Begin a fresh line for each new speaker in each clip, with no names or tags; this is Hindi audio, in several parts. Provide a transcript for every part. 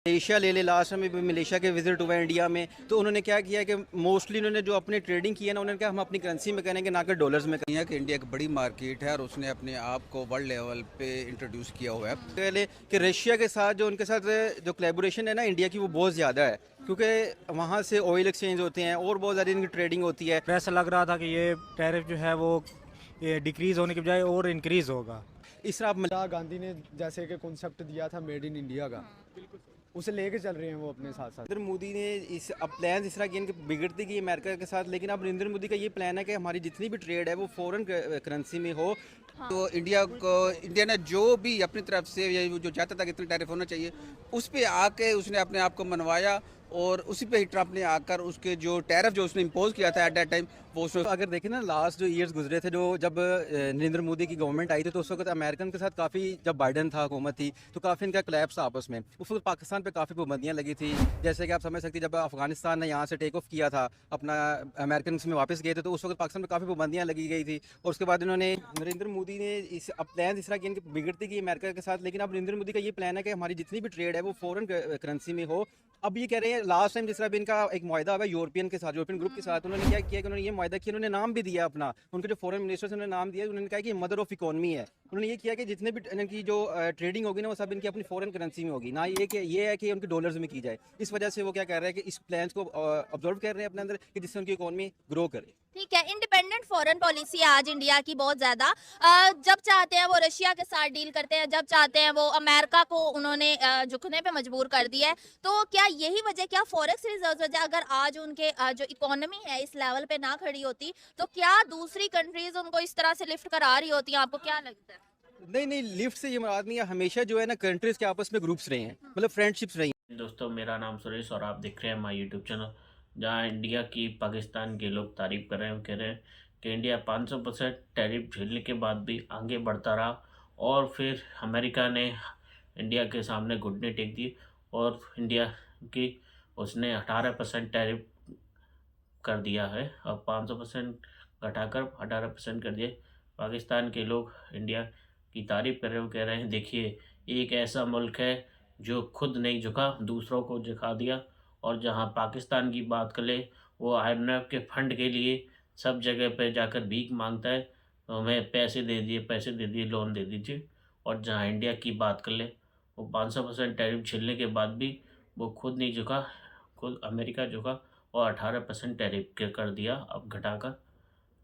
मलेशिया ले ले, लास्ट में भी मलेशिया के विजिट हुआ इंडिया में, तो उन्होंने क्या किया कि मोस्टली उन्होंने जो अपनी ट्रेडिंग की है ना, उन्होंने कहा हम अपनी करेंसी में करेंगे ना कि डॉलर्स में
है कि इंडिया एक बड़ी मार्केट है और उसने अपने आप को वर्ल्ड लेवल पे इंट्रोड्यूस किया हुआ है।
पहले कि रशिया के साथ जो उनके साथ जो कोलैबोरेशन है ना इंडिया की, वो बहुत ज़्यादा है, क्योंकि वहाँ से ऑयल एक्सचेंज होते हैं और बहुत ज़्यादा इनकी ट्रेडिंग होती है।
ऐसा लग रहा था कि ये टैरिफ जो है वो ये डिक्रीज़ होने के बजाय और इंक्रीज़ होगा।
इस तरह आप
इंदिरा गांधी ने जैसे कि कॉन्सेप्ट दिया था मेड इन इंडिया का, उसे लेके चल रहे हैं वो अपने साथ साथ।
नरेंद्र मोदी ने इस अब प्लान इस तरह किए कि बिगड़ती गई अमेरिका के साथ, लेकिन अब नरेंद्र मोदी का ये प्लान है कि हमारी जितनी भी ट्रेड है वो फॉरेन करेंसी में हो।
तो इंडिया ने जो भी अपनी तरफ से जो चाहता था कि इतना टैरिफ होना चाहिए, उस पे आके उसने अपने आप को मनवाया और उसी पे ही ट्रंप ने आकर उसके जो टैरिफ जो उसने इम्पोज किया था एट दैट टाइम वो उसने।
अगर देखें ना, लास्ट जो ईयर्स गुजरे थे, जो जब नरेंद्र मोदी की गवर्नमेंट आई थी, तो उस वक्त अमेरिकन के साथ काफ़ी, जब बाइडन था हुकूमत थी, तो काफ़ी इनका क्लैप्स था आपस में। उस वक्त पाकिस्तान पे काफ़ी पाबंदियां लगी थी, जैसे कि आप समझ सकते हैं जब अफगानिस्तान ने यहाँ से टेक ऑफ किया था, अपना अमेरिकन में वापस गए थे, तो उस वक्त पाकिस्तान में काफ़ी पाबंदियां लगी गई थी। और उसके बाद इन्होंने, नरेंद्र मोदी ने इस अब प्लान इस तरह किए कि बिगड़ती गई अमेरिका के साथ, लेकिन अब नरेंद्र मोदी का ये प्लान है कि हमारी जितनी भी ट्रेड है वो फॉरेन करेंसी में हो। अब ये कह रहे हैं, लास्ट टाइम जिस तरह भी इनका एक मुआहदा हुआ यूरोपियन के साथ, यूरोपियन ग्रुप के साथ, उन्होंने क्या किया कि उन्होंने ये मुआहदा किया, उन्होंने नाम भी दिया अपना, उनके जो फॉरेन मिनिस्टर्स उन्होंने नाम दिया, उन्होंने कहा कि मदर ऑफ इकोनॉमी है। उन्होंने ये किया कि जितने भी इनकी जो ट्रेडिंग होगी ना, वो सब इनकी अपनी फॉरेन करेंसी में होगी, ना ये है कि उनके डॉलर्स में की जाए। इस वजह से वो क्या कर रहे हैं कि इस प्लान को ऑब्जर्व कर रहे हैं अपने अंदर, कि जिससे उनकी इकोनॉमी ग्रो करे।
ठीक है, इंडिपेंडेंट फॉरेन पॉलिसी है आज इंडिया की बहुत ज्यादा। जब चाहते हैं वो रशिया के साथ डील करते हैं, जब चाहते हैं वो अमेरिका को उन्होंने झुकने पे मजबूर कर दिया है। तो क्या यही वजह, क्या फॉरेक्स रिजर्व वजह, अगर आज उनके जो इकोनॉमी है इस लेवल पे ना खड़ी होती, तो क्या दूसरी कंट्रीज उनको इस तरह से लिफ्ट करा रही होती हैं? आपको क्या लगता है?
नहीं, लिफ्ट से ये मुराद नहीं है, हमेशा जो है ना कंट्रीज के आपस में ग्रुप्स रहे हैं, मतलब फ्रेंडशिप्स रही हैं।
दोस्तों, मेरा नाम सुरेश और आप देख रहे हैं माय यूट्यूब चैनल, जहां इंडिया की पाकिस्तान के लोग तारीफ कर रहे हैं। कह रहे हैं कि इंडिया 500% टैरिफ झेलने के बाद भी आगे बढ़ता रहा, और फिर अमेरिका ने इंडिया के सामने घुटने टेक दिए और इंडिया की उसने 18% टैरिफ कर दिया है। अब 500% घटाकर 18% कर दिया। पाकिस्तान के लोग इंडिया की तारीफ कर रहे हो, कह रहे हैं देखिए एक ऐसा मुल्क है जो खुद नहीं झुका, दूसरों को झुका दिया। और जहां पाकिस्तान की बात कर ले, वो IMF के फंड के लिए सब जगह पे जाकर भीख मांगता है, तो हमें पैसे दे दिए, लोन दे दीजिए। और जहां इंडिया की बात कर ले, वो 500% टैरिफ झेलने के बाद भी वो खुद नहीं झुका, खुद अमेरिका झुका और 18% टैरिफ कर दिया अब घटाकर।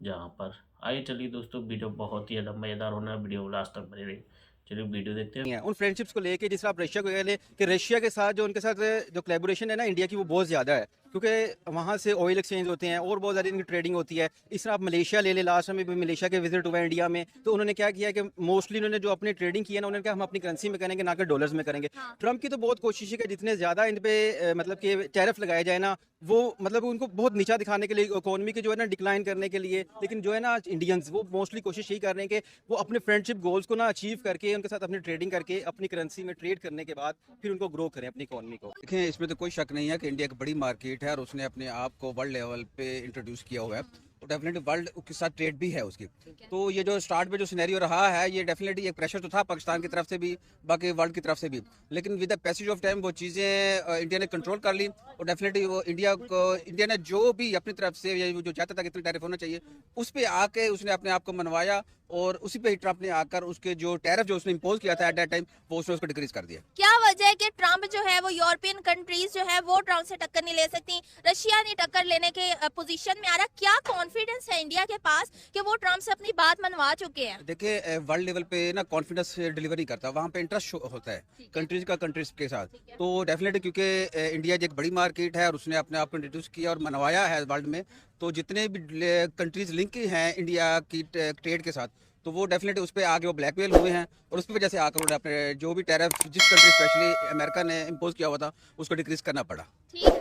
जहाँ पर आइए चलिए दोस्तों, वीडियो बहुत ही ज़्यादा मज़ेदार होना है, वीडियो लास्ट तक बने रहिए। चलिए वीडियो देखते हैं।
उन फ्रेंडशिप्स को लेके, जिस तरह आप रशिया को कह ले कि रशिया के साथ जो उनके साथ जो कोलैबोरेशन है ना इंडिया की, वो बहुत ज़्यादा है, क्योंकि वहाँ से ऑयल एक्सचेंज होते हैं और बहुत ज़्यादा इनकी ट्रेडिंग होती है। इस तरह आप मलेशिया ले ले, लास्ट में भी मलेशिया के विजिट हुआ इंडिया में, तो उन्होंने क्या किया कि मोस्टली उन्होंने जो अपनी ट्रेडिंग की है ना, उन्होंने कहा हम अपनी करेंसी में करेंगे ना कि डॉलर्स में करेंगे। ट्रंप की तो बहुत कोशिश है कि जितने ज़्यादा इन पे मतलब कि टैरिफ लगाए जाए ना, वो मतलब उनको बहुत नीचा दिखाने के लिए, इकोनॉमी के जो है ना डिक्लाइन करने के लिए। लेकिन जो है ना इंडियंस, वो मोस्टली कोशिश यही कर रहे हैं कि वो अपने फ्रेंडशिप गोल्स को ना अचीव करके, उनके साथ अपनी ट्रेडिंग करके, अपनी करेंसी में ट्रेड करने के बाद फिर उनको ग्रो करें अपनी इकोनॉमी को।
देखें, इसमें तो कोई शक नहीं है कि इंडिया एक बड़ी मार्केट है और उसने अपने आप को वर्ल्ड लेवल पे इंट्रोड्यूस किया हुआ है, तो डेफिनेटली वर्ल्ड के साथ ट्रेड भी है उसकी। तो ये जो स्टार्ट में जो सिनेरियो रहा है, ये डेफिनेटली एक प्रेशर तो था पाकिस्तान की तरफ से भी, बाकी वर्ल्ड की तरफ से भी, लेकिन with the passage of time वो चीज़ें इंडिया ने कंट्रोल कर ली और डेफिनेटली वो इंडिया ने जो भी अपनी तरफ से जो चाहता था कि इतना टैरिफ होना चाहिए, उस पे आके उसने अपने आप को मनवाया और उसी पे ही ट्रंप ने आकर उसके जो टैरिफ जो उसने इम्पोज किया था एट दैट टाइम, वो उसने उसको डिक्रीज कर दिया।
क्या वजह है कि ट्रंप जो है वो यूरोपियन कंट्रीज जो है वो ट्रंप से टक्कर नहीं ले सकती, रशिया नहीं टक्कर लेने के पोजीशन में आ रहा? क्या कॉन्फिडेंस है इंडिया के पास कि वो ट्रंप से अपनी बात मनवा चुके हैं?
देखिए, वर्ल्ड लेवल पे ना कॉन्फिडेंस डिलीवर नहीं करता, वहाँ पे इंटरेस्ट होता है कंट्रीज के साथ। तो डेफिनेटली क्योंकि इंडिया एक बड़ी मार्केट है और उसने अपने आप को इंट्रोड्यूस किया और मनवाया है वर्ल्ड में, तो जितने भी कंट्रीज लिंक हैं इंडिया की ट्रेड के साथ, तो वो डेफिनेटली उस पर आगे वो ब्लैकमेल हुए हैं और उस पर वजह से आकर उन्होंने अपने जो भी टैरिफ जिस कंट्री स्पेशली अमेरिका ने इम्पोज किया हुआ था उसको डिक्रीज करना पड़ा।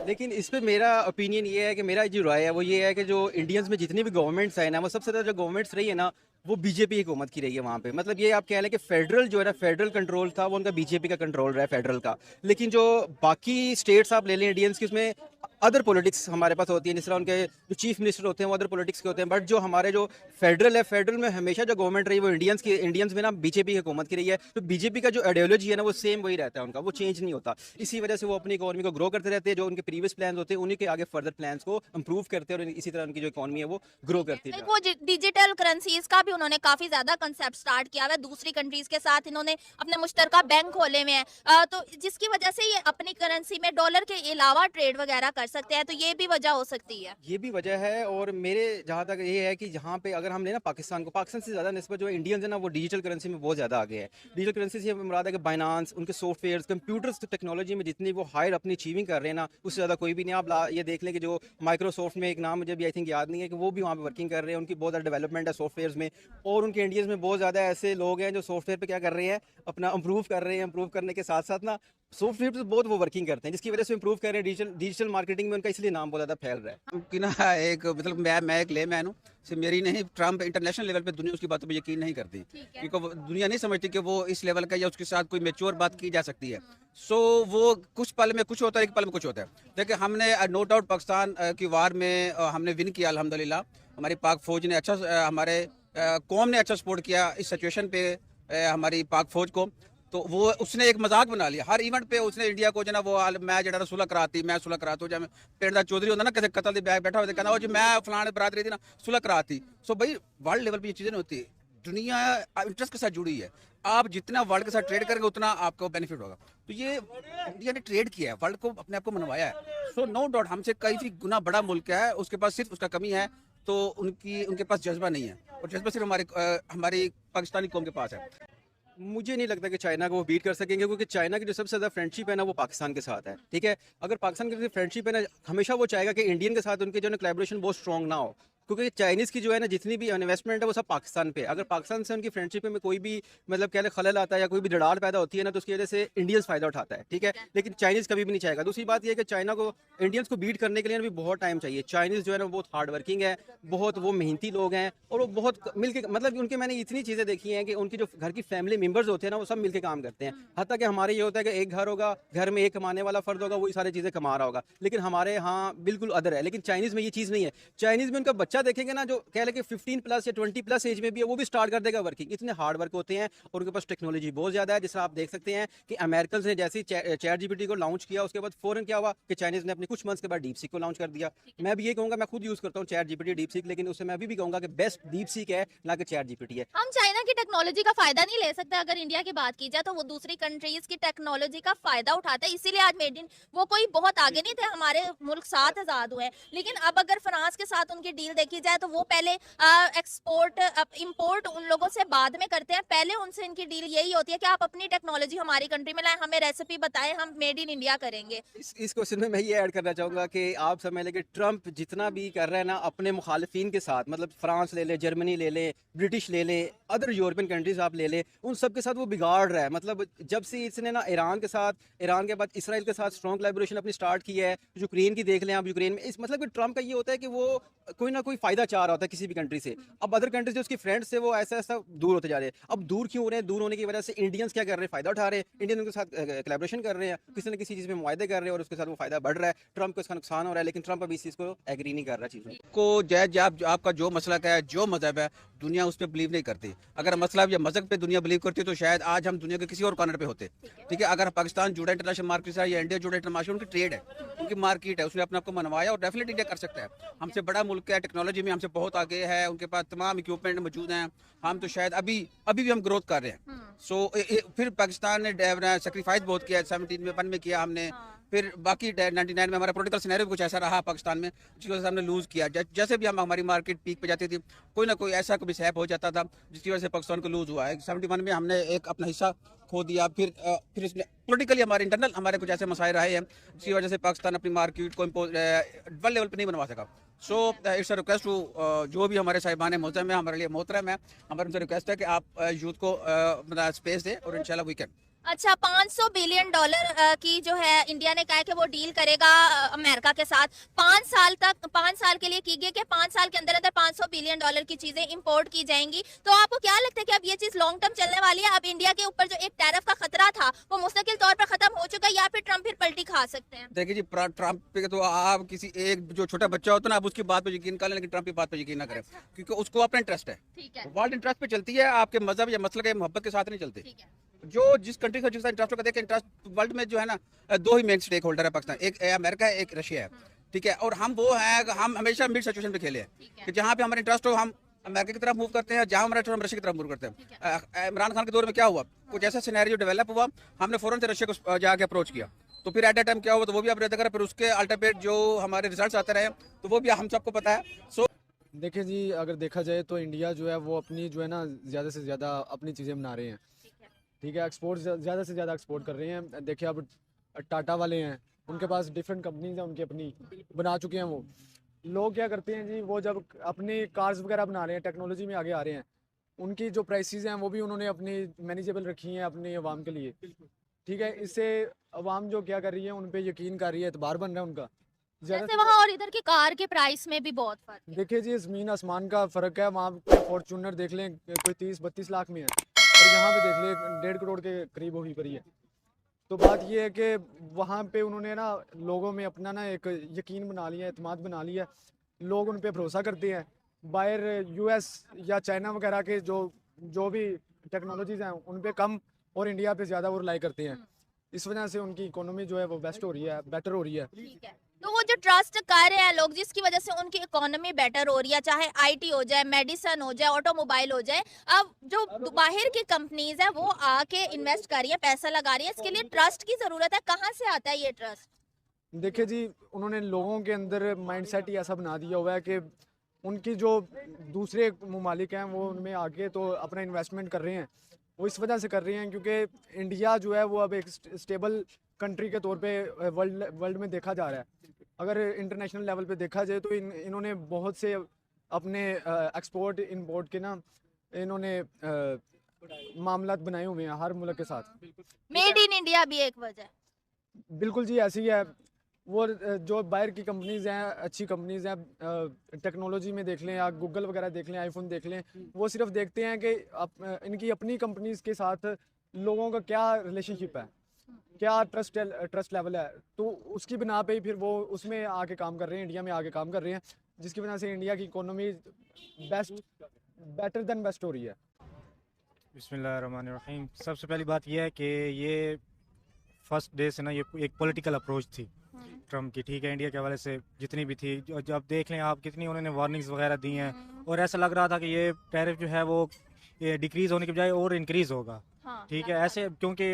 लेकिन इस पे मेरा ओपिनियन ये है कि मेरा जो राय है वो ये है कि जो इंडियंस में जितनी भी गवर्नमेंट्स है ना, वो सबसे ज़्यादा जो गवर्नमेंट्स रही है ना, वो बीजेपी की हुकूमत की रही है वहाँ पे। मतलब ये आप कह लें कि फेडरल जो है ना, फेडरल कंट्रोल था वो उनका बीजेपी का कंट्रोल रहा है फेडरल का। लेकिन जो बाकी स्टेट्स आप ले लें इंडियंस की, उसमें अदर पॉलिटिक्स हमारे पास होती है, जिस तरह उनके जो चीफ मिनिस्टर होते हैं वो अदर पॉलिटिक्स के होते हैं, बट जो हमारे जो फेडरल है, फेडरल में हमेशा जो गवर्नमेंट रही वो इंडियंस में ना बीजेपी की हुकूमत की रही है। तो बीजेपी का जो आइडियोलॉजी है ना वो सेम वही रहता है उनका, वो चेंज नहीं होता। इसी वजह से वो अपनी इकोनॉमी को ग्रो करते रहते हैं, जो उनके प्रीवियस प्लान होते हैं उन्हीं के आगे फर्दर प्लान्स को इंप्रूव करते हैं, और इसी तरह उनकी जो इकोनॉमी है वो ग्रो करती है।
वो डिजिटल करेंसीज का भी उन्होंने काफी ज्यादा कंसेप्ट स्टार्ट किया हुआ है, दूसरी कंट्रीज के साथ इन्होंने अपने मुश्तरका बैंक खोले हुए हैं, तो जिसकी वजह से ये अपनी करेंसी में डॉलर के अलावा ट्रेड वगैरह कर सकते हैं, तो ये भी वजह हो सकती है।
ये भी वजह है। और मेरे जहाँ तक ये है कि जहाँ पे अगर हम लेना पाकिस्तान को, पाकिस्तान से ज़्यादा निस्बत जो इंडियंस है ना वो डिजिटल करेंसी में बहुत ज़्यादा आगे है। डिजिटल करेंसी से मुराद है कि बाइनांस, उनके सॉफ्टवेयर, कंप्यूटर्स टेक्नोलॉजी में जितनी वो हायर अपनी अचीविंग कर रहे हैं ना, उससे ज़्यादा कोई भी नहीं। आप ये देख लें कि जो माइक्रोसॉफ्ट में एक नाम मुझे भी आई थिंक याद नहीं है, कि वो भी वहाँ पे वर्किंग कर रहे हैं, उनकी बहुत ज़्यादा डेवलपमेंट है सॉफ्टवेयर में। और उनके इंडियंस में बहुत ज़्यादा ऐसे लोग हैं जो सॉफ्टवेयर पे क्या कर रहे हैं, अपना इंप्रूव कर रहे हैं। इंप्रूव करने के साथ साथ ना सॉफ्टवेयर पे बहुत वो वर्किंग करते हैं, जिसकी वजह से इंप्रूव कर रहे हैं। डिजिटल मार्केटिंग में उनका इसलिए नाम बहुत ज़्यादा फैल रहा है।
कि ना एक मतलब मैं एक लेमैन हूँ, सिर्फ मेरी नहीं, ट्रम्प इंटरनेशनल लेवल पे दुनिया उसकी बातों पे यकीन नहीं करती, क्योंकि वो दुनिया नहीं समझती कि वो इस लेवल का या उसके साथ कोई मैच्योर बात की जा सकती है। सो वो कुछ पल में कुछ होता है, एक पल में कुछ होता है। देखिए हमने नो डाउट पाकिस्तान की वार में हमने विन किया अल्हम्दुलिल्लाह। हमारी पाक फौज ने अच्छा, हमारे कौम ने अच्छा सपोर्ट किया इस सिचुएशन पे हमारी पाक फौज को। तो वो उसने एक मजाक बना लिया हर इवेंट पे, उसने इंडिया को जो ना वो मैं जरा सुलह कराती, मैं सुलह कराता हूँ। जब पिंड का चौधरी होता ना किसी कतल के बैग बैठा होता, कहना जी मैं फलाने बरादरी थी ना सुलह कराती। सो भाई वर्ल्ड लेवल पे ये चीज़ें नहीं होती, दुनिया इंटरेस्ट के साथ जुड़ी है। आप जितना वर्ल्ड के साथ ट्रेड करेंगे उतना आपको बेनिफिट होगा। तो ये इंडिया ने ट्रेड किया है, वर्ल्ड को अपने आप को मनवाया है। सो नो डाउट हमसे कई गुना बड़ा मुल्क है, उसके पास सिर्फ उसका कमी है तो उनके पास जज्बा नहीं है, और जज्बा सिर्फ हमारी पाकिस्तानी कौम के पास है।
मुझे नहीं लगता कि चाइना को वो बीट कर सकेंगे, क्योंकि चाइना की जो सबसे ज़्यादा फ्रेंडशिप है ना वो पाकिस्तान के साथ है। ठीक है, अगर पाकिस्तान की फ्रेंडशिप है ना, हमेशा वो चाहेगा कि इंडियन के साथ उनके जो है कोलैबोरेशन बहुत स्ट्रॉन्ग ना हो, क्योंकि चाइनीज़ की जो है ना जितनी भी इन्वेस्टमेंट है वो सब पाकिस्तान पे। अगर पाकिस्तान से उनकी फ्रेंडशिप में कोई भी मतलब क्या खलल आता है या कोई भी दरार पैदा होती है ना, तो उसकी वजह से इंडियंस फ़ायदा उठाता है। ठीक है, लेकिन चाइनीज़ कभी भी नहीं चाहेगा। दूसरी बात यह है कि चाइना को इंडियंस को बीट करने के लिए भी बहुत टाइम चाहिए। चाइनीज़ जो है ना बहुत हार्ड वर्किंग है, बहुत वो मेहनती लोग हैं, और वो बहुत मिल के मतलब उनके मैंने इतनी चीज़ें देखी हैं कि उनकी जो घर की फैमिली मेम्बर्स होते हैं ना वो सब मिल के काम करते हैं। हत्ता कि हमारे ये होता है कि एक घर होगा, घर में एक कमाने वाला फ़र्द होगा, वही सारी चीज़ें कमा रहा होगा, लेकिन हमारे यहाँ बिल्कुल अदर है। लेकिन चाइनीज़ में ये चीज़ नहीं है। चाइनीज़ में उनका बच्चा देखेंगे ना, जो कह लें कि 15 प्लस या 20 प्लस एज में भी है, वो भी स्टार्ट कर देगा वर्किंग। इतने हार्ड वर्क होते हैं और उनके पास टेक्नोलॉजी बहुत ज़्यादा है। जिस तरह आप देख सकते हैं कि अमेरिकन ने जैसे चैट जीपीटी को लॉन्च किया, उसके बाद फ़ौरन क्या हुआ कि चाइनीज़ ने अपने कुछ मंथ्स के बाद डीप सीक को लॉन्च कर दिया। मैं भी ये कहूँगा, मैं खुद यूज़ करता हूँ चैट जीपीटी, डीप सीक, लेकिन उससे मैं अभी भी कहूँगा कि बेस्ट डीप सीक है ना कि चैट जीपीटी है।
हम चाइना की टेक्नोलॉजी का फायदा नहीं ले सकते। अगर इंडिया की बात की जाए तो वो दूसरी कंट्रीज की टेक्नोलॉजी का फायदा उठाते हैं, इसीलिए आज मेड इन वो कोई बहुत आगे नहीं थे, हमारे मुल्क साथ आज़ाद हुए हैं। लेकिन अब अगर फ्रांस के साथ उनकी डील देखी जाए तो वो पहले एक्सपोर्ट इंपोर्ट उन लोगों से बाद में करते हैं, पहले उनसे इनकी डील यही होती है कि आप अपनी टेक्नोलॉजी हमारी कंट्री में लाएं, हमें रेसिपी बताएं, हम मेड इन इंडिया करेंगे।
इस क्वेश्चन में मैं ये ऐड करना चाहूँगा कि आप समझ लें कि ट्रंप जितना भी कर रहा है ना अपने मुखालिफिन के साथ, मतलब फ्रांस ले ले, जर्मनी ले ले, ब्रिटिश ले ले, अदर यूरोपियन कंट्रीज आप ले ले, उन सब के साथ वो बिगाड़ रहा है। मतलब जब से इसने ना ईरान के साथ, ईरान के बाद इसराइल के साथ स्ट्रॉन्ग कोलैबोरेशन अपनी स्टार्ट की है, यूक्रेन की देख लें आप, यूक्रेन में इस मतलब कि ट्रंप का ये होता है कि वो कोई ना कोई फायदा चाह रहा होता है किसी भी कंट्री से। अब अदर कंट्रीज जो उसकी फ्रेंड्स थे वो ऐसा ऐसा दूर होते जा रहे हैं। अब दूर क्यों हो रहे हैं? दूर होने की वजह से इंडियंस क्या कर रहे हैं? फायदा उठा रहे हैं, इंडियन उनके साथ कोलैबोरेशन कर रहे हैं, किसी न किसी चीज़ में मुआहदे कर रहे हैं और उसके साथ वो फायदा बढ़ रहा है। ट्रंप को इसका नुकसान हो रहा है, लेकिन ट्रंप अभी इस चीज़ को एग्री नहीं कर रहा चीज़ों
को जैज आपका जो मसला का है, जो मजहब है, दुनिया उस पर बिलीव नहीं करती। अगर मसलब या मजहब पे दुनिया बिलीव करती तो शायद आज हम दुनिया के किसी और कॉर्नर पे होते। ठीक है, अगर पाकिस्तान जुड़ा इंटरनेशनल मार्केट से या इंडिया जुड़ा इंटरनेशनल मार्केट, उनकी ट्रेड है, उनकी मार्केट है, उसने अपने आप को मनवाया और डेफिनेटली इंडिया कर सकता है। हमसे बड़ा मुल्क है, टेक्नोलॉजी में हमसे बहुत आगे है, उनके पास तमाम इक्विपमेंट मौजूद हैं। हम तो शायद अभी भी हम ग्रोथ कर रहे हैं। सो फिर पाकिस्तान ने सेक्रीफाइस बहुत किया, 17 में किया हमने, फिर बाकी 99 में हमारा पॉलिटिकल सिनेरियो कुछ ऐसा रहा पाकिस्तान में जिसकी वजह से हमने लूज़ किया। जैसे भी हम हमारी मार्केट पीक पे जाती थी, कोई ना कोई ऐसा कभी सैप हो जाता था जिसकी वजह से पाकिस्तान को लूज़ हुआ है। 71 में हमने एक अपना हिस्सा खो दिया। फिर इसमें पॉलिटिकली हमारे इंटरनल हमारे कुछ ऐसे मसाइल रहे हैं जिसकी वजह से पाकिस्तान अपनी मार्केट को वर्ल्ड लेवल पर नहीं बनवा सका। So it's a request to जो भी हमारे साहिबान मोहतरम है, हमारे लिए मोहतरम है, हमारे उनसे रिक्वेस्ट है कि आप यूथ को स्पेस दें और इंशाल्लाह वी कैन।
अच्छा, 500 बिलियन डॉलर की जो है इंडिया ने कहा है कि वो डील करेगा अमेरिका के साथ 5 साल के लिए की गई कि 5 साल के अंदर अंदर 500 बिलियन डॉलर की चीजें इंपोर्ट की जाएंगी। तो आपको क्या लगता है कि अब ये चीज लॉन्ग टर्म चलने वाली है? अब इंडिया के ऊपर जो एक टैरिफ का खतरा था वो मुस्तकिल तौर पर खत्म हो चुका है या फिर ट्रम्प फिर पलटी खा सकते हैं?
देखिए जी, ट्रम्प पे तो आप किसी एक जो छोटा बच्चा होता है ना, आप उसकी बात पे यकीन कर लें, लेकिन ट्रम्प की बात पे यकीन ना करें, क्योंकि उसको अपना इंटरेस्ट है।
ठीक है,
वर्ल्ड इंटरेस्ट पे चलती है, आपके मजहब या मसलक या मोहब्बत के साथ नहीं चलती।
ठीक है,
जो जिस कंट्री का जिसका इंटरेस्ट होगा, देखिए इंटरेस्ट वर्ल्ड में जो है ना, दो ही मेन स्टेक होल्डर है पाकिस्तान, एक अमेरिका है, एक रशिया है। ठीक है, और हम वो हैं, हम हमेशा मिड सिचुएशन पे खेले हैं कि जहाँ पे हमारा इंटरेस्ट हो हम अमेरिका की तरफ मूव करते हैं, जहाँ हमारा इंटरेस्ट हम रशिया की तरफ मूव करते हैं। इमरान खान के दौर में क्या हुआ, कुछ ऐसा सिनेरियो डेवलप हुआ, हमने फौरन से रशिया को जाके अप्रोच किया, तो फिर एट ए टाइम क्या हुआ, तो वो भी आप रहते करें, फिर उसके अल्टीमेट जो हमारे रिजल्ट्स आते रहे, तो वो भी हम सबको पता है। सो
देखिए जी, अगर देखा जाए तो इंडिया जो है वो अपनी जो है ना ज़्यादा से ज़्यादा अपनी चीज़ें बना रहे हैं। ठीक है, एक्सपोर्ट ज़्यादा से ज़्यादा एक्सपोर्ट कर रहे हैं। देखिए अब टाटा वाले हैं, उनके पास डिफरेंट कंपनीज हैं, उनकी अपनी बना चुके हैं। वो लोग क्या करते हैं जी, वो जब अपनी कार्स वगैरह बना रहे हैं, टेक्नोलॉजी में आगे आ रहे हैं, उनकी जो प्राइसेस हैं वो भी उन्होंने अपनी मैनेजेबल रखी हैं अपनी आवाम के लिए। ठीक है, इससे आवाम जो क्या कर रही है, उन पे यकीन कर रही है, एतबार बन रहा है उनका ज़्यादा
जैसे वहाँ और इधर की कार के प्राइस में भी बहुत फर्क है।
देखिए जी, ज़मीन आसमान का फ़र्क है। वहाँ पे फॉर्चूनर देख लें कोई 30-32 लाख में है, और यहाँ पे देख लें 1.5 करोड़ के करीब हुई पड़ी है। तो बात ये है कि वहाँ पे उन्होंने ना लोगों में अपना ना एक यकीन बना लिया, एतमाद बना लिया, लोग उन पे भरोसा करते हैं। बाहर यूएस या चाइना वगैरह के जो भी टेक्नोलॉजीज़ हैं उन पे कम और इंडिया पे ज़्यादा वो रिलाई करते हैं। इस वजह से उनकी इकोनॉमी जो है वो बेस्ट हो रही है, बेटर हो रही है।
ठीक है, तो वो जो ट्रस्ट कर रहे हैं लोग, जिसकी वजह से उनकी इकोनॉमी बेटर हो रही है, चाहे आईटी हो जाए, मेडिसिन हो जाए, ऑटोमोबाइल हो जाए, अब जो बाहर की कंपनीज है वो आके इन्वेस्ट कर रही है, पैसा लगा रही है, इसके लिए ट्रस्ट की जरूरत है। कहाँ से आता है ये ट्रस्ट?
देखिए जी, उन्होंने लोगों के अंदर माइंडसेट ही ऐसा बना दिया हुआ है कि उनकी जो दूसरे ममालिक हैं वो उनमें आके तो अपना इन्वेस्टमेंट कर रहे हैं। वो इस वजह से कर रहे हैं क्योंकि इंडिया जो है वो अब एक स्टेबल कंट्री के तौर पे वर्ल्ड में देखा जा रहा है। अगर इंटरनेशनल लेवल पे देखा जाए तो इन्होंने बहुत से अपने एक्सपोर्ट इंपोर्ट के ना इन्होंने मामलात बनाए हुए हैं हर मुल्क के साथ।
मेड इन इंडिया भी एक वजह है।
बिल्कुल जी, ऐसी है। वो जो बाहर की कंपनीज हैं, अच्छी कंपनीज हैं, टेक्नोलॉजी में देख लें या गूगल वगैरह देख लें, आईफोन देख लें, वो सिर्फ देखते हैं कि इनकी अपनी कंपनीज के साथ लोगों का क्या रिलेशनशिप है, क्या ट्रस्ट लेवल है, तो उसकी बिना पे ही फिर वो उसमें आके काम कर रहे हैं, इंडिया में आके काम कर रहे हैं, जिसकी वजह से इंडिया की इकोनॉमी बेटर देन बेस्ट हो रही है।
बिस्मिल्लाहिर्रहमानिर्रहीम। सबसे पहली बात यह है कि ये फर्स्ट डे से ना ये एक पॉलिटिकल अप्रोच थी ट्रम्प की। ठीक है, इंडिया के हवाले से जितनी भी थी, जब देख लें आप कितनी उन्होंने वार्निंग्स वगैरह दी हैं, और ऐसा लग रहा था कि ये टैरिफ जो है वो डिक्रीज़ होने के बजाय और इंक्रीज़ होगा।
हाँ,
ठीक है, ऐसे क्योंकि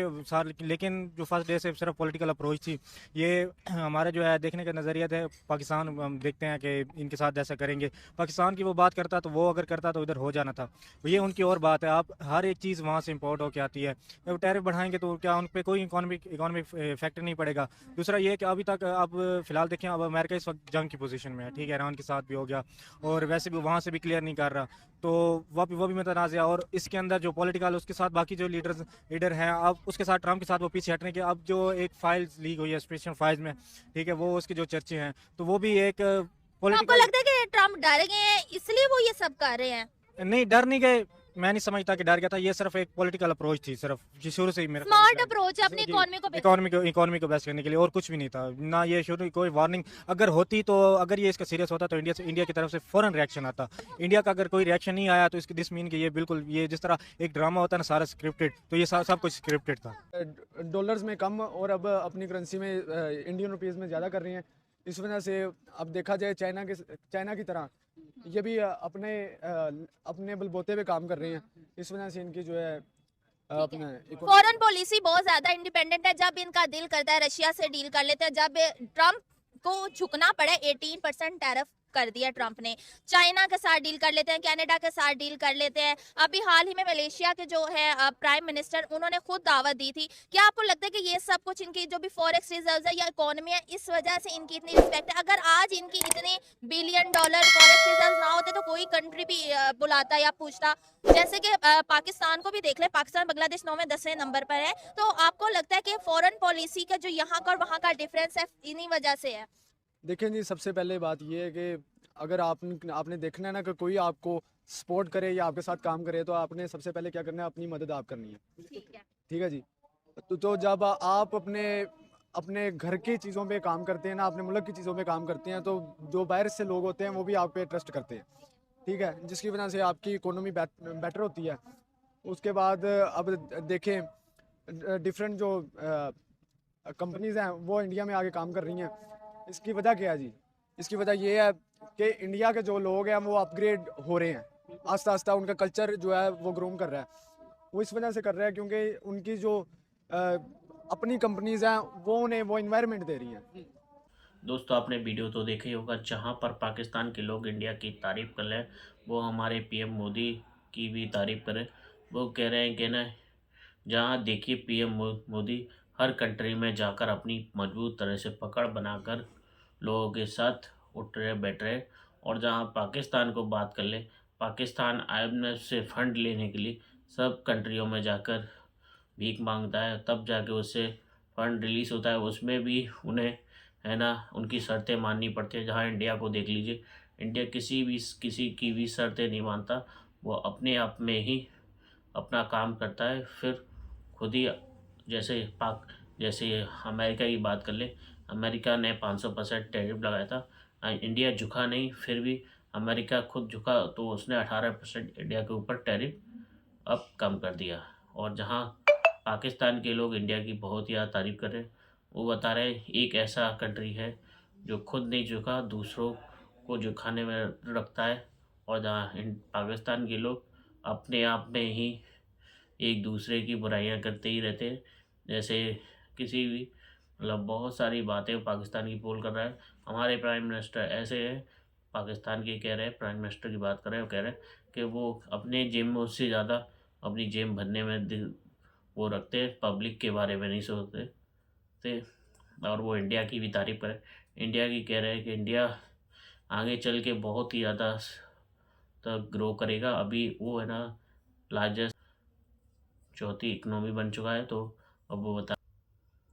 लेकिन जो फर्स्ट डे से सिर्फ पॉलिटिकल अप्रोच थी, ये हमारा जो है देखने का नज़रिया है पाकिस्तान, हम देखते हैं कि इनके साथ ऐसा करेंगे। पाकिस्तान की वो बात करता तो वो अगर करता तो इधर हो जाना था, ये उनकी और बात है। आप हर एक चीज़ वहाँ से इंपोर्ट होकर आती है, जब टैरिफ बढ़ाएंगे तो क्या उन पर कोई इकोनॉमिक इफेक्ट नहीं पड़ेगा। दूसरा ये कि अभी तक अब फिलहाल देखें, अब अमेरिका इस वक्त जंग की पोजीशन में है। ठीक है, ईरान के साथ भी हो गया, और वैसे भी वहाँ से भी क्लियर नहीं कर रहा, तो वो भी मुतनाज़ है। और इसके अंदर जो पॉलिटिकल उसके साथ बाकी जो लीडर हैं, अब उसके साथ ट्रम्प के साथ वो पीछे हटने के, अब जो एक फाइल्स लीक हुई है स्पेशल फाइल्स में, ठीक है, वो उसके जो चर्चे हैं, तो वो भी एक
आपको लगता है कि ट्रम्प डर गए हैं इसलिए वो ये सब कर रहे हैं?
नहीं, डर नहीं गए, मैं नहीं समझता कि डर गया था। ये सिर्फ एक पॉलिटिकल अप्रोच थी, सिर्फ शुरू से ही मेरा
स्मार्ट अप्रोच है अपनी इकोनॉमी को
बेस्ट करने के लिए, और कुछ भी नहीं था ना। ये शुरू कोई वार्निंग अगर होती, तो अगर ये इसका सीरियस होता तो इंडिया की तरफ से फौरन रिएक्शन आता। इंडिया का अगर कोई रिएक्शन नहीं आया तो इसकी दिस मीन कि ये बिल्कुल, ये जिस तरह एक ड्रामा होता है ना सारा स्क्रिप्टेड, तो ये सब कुछ स्क्रिप्टेड था।
डॉलर्स में कम और अब अपनी करेंसी में इंडियन रुपीज़ में ज़्यादा कर रही हैं। इस वजह से अब देखा जाए चाइना की तरह ये भी अपने बलबूते पे काम कर रहे हैं। इस वजह से इनकी जो है अपना
फॉरेन पॉलिसी बहुत ज्यादा इंडिपेंडेंट है। जब इनका दिल करता है रशिया से डील कर लेते हैं, जब ट्रम्प को झुकना पड़े 18% टैरिफ कर दिया ट्रंप ने। चाइना के साथ डील कर लेते हैं, कनाडा के साथ डील कर लेते हैं। अभी हाल ही में मलेशिया के जो है प्राइम मिनिस्टर, उन्होंने खुद दावत दी थी। क्या आपको लगता है कि ये सब कुछ इनकी जो भी फॉरेक्स रिजर्व्स है या इकोनॉमी है, इस वजह से इनकी इतनी रिस्पेक्ट है? अगर आज इनकी इतने बिलियन डॉलर फॉरेक्स रिजर्व्स ना होते तो कोई कंट्री भी बुलाता या पूछता। जैसे कि पाकिस्तान को भी देख ले, पाकिस्तान बांग्लादेश 9वें 10वें नंबर पर है। तो आपको लगता है कि फॉरेन पॉलिसी का जो यहाँ का और वहाँ का डिफरेंस है इन्हीं वजह से है?
देखें जी, सबसे पहले बात ये है कि अगर आपने देखना है ना कि कोई आपको सपोर्ट करे या आपके साथ काम करे, तो आपने सबसे पहले क्या करना है, अपनी मदद आप करनी है।
ठीक है।
ठीक है जी। तो जब आप अपने अपने घर की चीज़ों पे काम करते हैं ना, अपने मुल्क की चीज़ों पे काम करते हैं, तो जो बाहर से लोग होते हैं वो भी आप पे ट्रस्ट करते हैं। ठीक है, जिसकी वजह से आपकी इकोनॉमी बेटर होती है। उसके बाद अब देखें डिफरेंट जो कंपनीज़ हैं वो इंडिया में आके काम कर रही हैं। इसकी वजह क्या है जी? इसकी वजह ये है कि इंडिया के जो लोग हैं वो अपग्रेड हो रहे हैं आस्ता आस्ता, उनका कल्चर जो है वो ग्रूम कर रहा है। वो इस वजह से कर रहा है क्योंकि उनकी जो अपनी कंपनीज हैं वो उन्हें वो इन्वायरमेंट दे रही हैं।
दोस्तों आपने वीडियो तो देखा ही होगा, जहाँ पर पाकिस्तान के लोग इंडिया की तारीफ़ कर रहे हैं, वो हमारे पीएम मोदी की भी तारीफ़ करें। वो कह रहे हैं कि ना, जहाँ देखिए पीएम मोदी हर कंट्री में जाकर अपनी मजबूत तरह से पकड़ बनाकर लोगों के साथ उठ रहे बैठ रहे। और जहाँ पाकिस्तान को बात कर ले, पाकिस्तान IMF से फंड लेने के लिए सब कंट्रियों में जाकर भीख मांगता है, तब जाके उससे फंड रिलीज़ होता है। उसमें भी उन्हें है ना उनकी शर्तें माननी पड़ती है। जहाँ इंडिया को देख लीजिए, इंडिया किसी की भी शर्तें नहीं मानता, वो अपने आप में ही अपना काम करता है। फिर खुद ही जैसे अमेरिका की बात कर ले, अमेरिका ने 500% टैरिफ लगाया था, इंडिया झुका नहीं, फिर भी अमेरिका खुद झुका तो उसने 18% इंडिया के ऊपर टैरिफ अब कम कर दिया। और जहाँ पाकिस्तान के लोग इंडिया की बहुत ही ज़्यादा तारीफ़ कर रहे हैं, वो बता रहे हैं एक ऐसा कंट्री है जो खुद नहीं झुका, दूसरों को झुकाने में रखता है। और जहाँ पाकिस्तान के लोग अपने आप में ही एक दूसरे की बुराइयां करते ही रहते हैं। जैसे किसी भी मतलब बहुत सारी बातें पाकिस्तान की पोल कर रहा है। हमारे प्राइम मिनिस्टर ऐसे हैं, पाकिस्तान के कह रहे हैं, प्राइम मिनिस्टर की बात कर रहे हैं, वो कह रहे हैं कि वो अपने जेब में उससे ज़्यादा अपनी जेब भरने में वो रखते हैं, पब्लिक के बारे में नहीं सोचते थे। और वो इंडिया की भी तारीफ़ करें, इंडिया की कह रहे हैं कि इंडिया आगे चल के बहुत ही ज़्यादा तक ग्रो करेगा। अभी वो है ना लार्जेस्ट चौथी इकनॉमी बन चुका है, तो अब वो बता।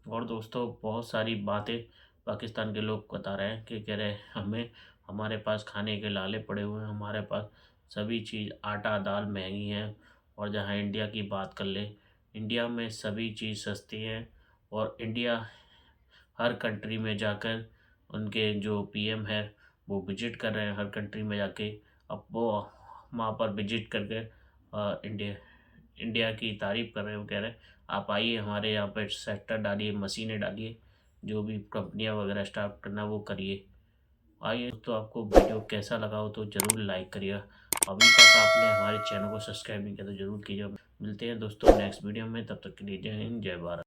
और दोस्तों बहुत सारी बातें पाकिस्तान के लोग बता रहे हैं कि कह रहे हैं हमें हमारे पास खाने के लाले पड़े हुए हैं, हमारे पास सभी चीज़ आटा दाल महंगी है। और जहाँ इंडिया की बात कर ले, इंडिया में सभी चीज़ सस्ती है। और इंडिया हर कंट्री में जाकर उनके जो पीएम है वो विजिट कर रहे हैं हर कंट्री में जाके। अब वो वहाँ पर विजिट करके इंडिया की तारीफ़ कर रहे हैं। वो कह रहे हैं आप आइए हमारे यहाँ पे सेक्टर डालिए, मशीनें डालिए, जो भी कंपनियाँ वगैरह स्टार्ट करना वो करिए। आइए तो आपको वीडियो कैसा लगा हो तो ज़रूर लाइक करिए। अभी तक आपने हमारे चैनल को सब्सक्राइब नहीं किया तो ज़रूर कीजिए। मिलते हैं दोस्तों नेक्स्ट वीडियो में, तब तक के लिए जय हिंद जय भारत।